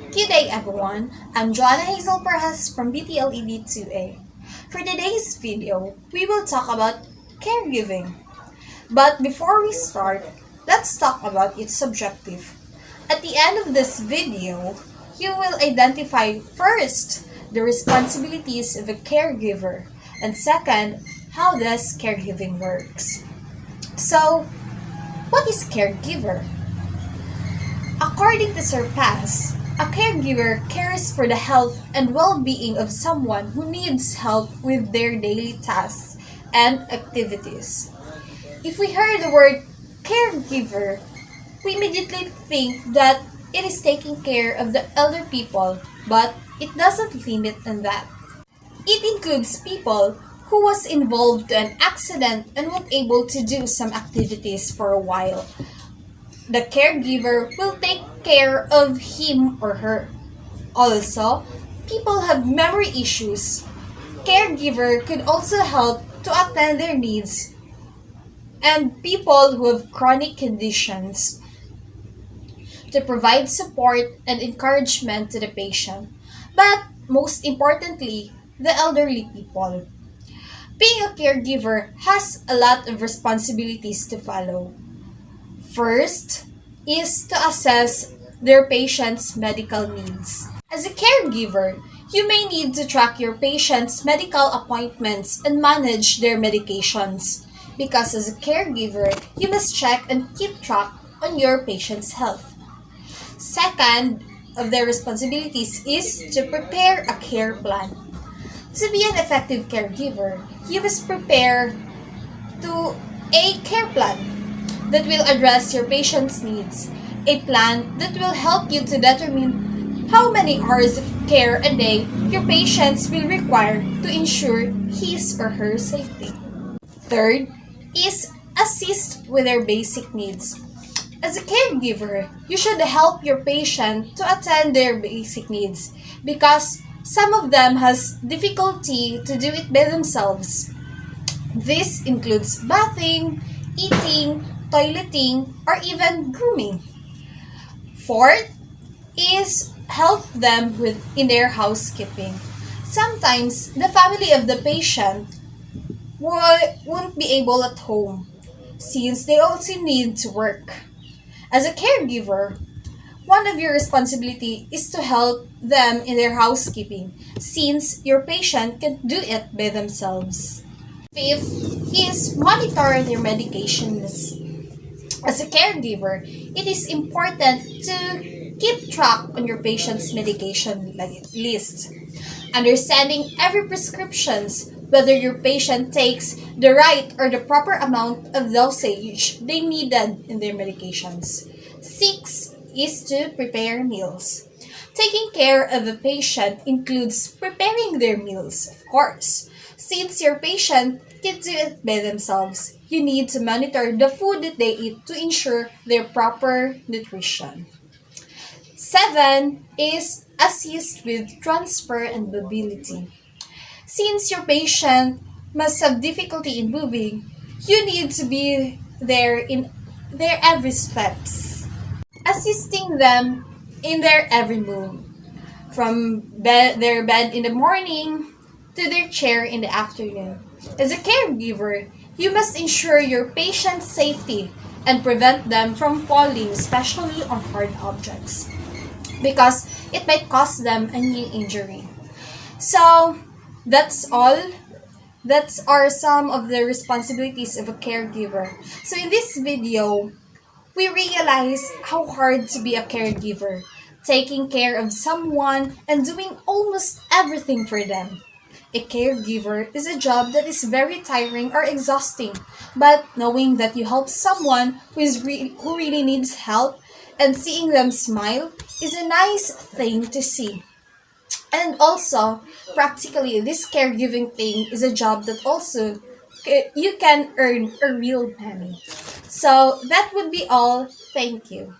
Good day, everyone. I'm Joanna Hazel Perjes from BTLED 2A. For today's video, we will talk about caregiving. But before we start, let's talk about its subjective. At the end of this video, you will identify first the responsibilities of a caregiver, and second, how does caregiving works. So, what is caregiver? According to Surpass, a caregiver cares for the health and well-being of someone who needs help with their daily tasks and activities. If we hear the word caregiver, we immediately think that it is taking care of the elder people, but it doesn't limit on that. It includes people who was involved in an accident and weren't able to do some activities for a while. The caregiver will take care of him or her. Also, people have memory issues. Caregiver could also help to attend their needs, and people who have chronic conditions to provide support and encouragement to the patient. But most importantly, the elderly people. Being a caregiver has a lot of responsibilities to follow. First is to assess their patient's medical needs. As a caregiver, you may need to track your patient's medical appointments and manage their medications. Because as a caregiver, you must check and keep track on your patient's health. Second of their responsibilities is to prepare a care plan. To be an effective caregiver, you must prepare to a care plan that will address your patient's needs, a plan that will help you to determine how many hours of care a day your patients will require to ensure his or her safety. Third is assist with their basic needs. As a caregiver, you should help your patient to attend their basic needs because some of them has difficulty to do it by themselves. This includes bathing, eating, toileting, or even grooming. Fourth is help them with in their housekeeping. Sometimes the family of the patient won't be able at home since they also need to work. As a caregiver, one of your responsibility is to help them in their housekeeping since your patient can't do it by themselves. Fifth is monitor their medications. As a caregiver, it is important to keep track on your patient's medication list. Understanding every prescriptions, whether your patient takes the right or the proper amount of dosage they needed in their medications. Six is to prepare meals. Taking care of a patient includes preparing their meals, of course. Since your patient can do it by themselves, you need to monitor the food that they eat to ensure their proper nutrition. Seven is assist with transfer and mobility. Since your patient must have difficulty in moving, you need to be there in their every steps, assisting them in their every move, from their bed in the morning to their chair in the afternoon. As a caregiver, you must ensure your patient's safety and prevent them from falling, especially on hard objects, because it might cause them a knee injury. So, that's all. That's are some of the responsibilities of a caregiver. So in this video, we realize how hard to be a caregiver, taking care of someone and doing almost everything for them. A caregiver is a job that is very tiring or exhausting, but knowing that you help someone who really needs help and seeing them smile is a nice thing to see. And also, practically, this caregiving thing is a job that also you can earn a real money. So that would be all. Thank you.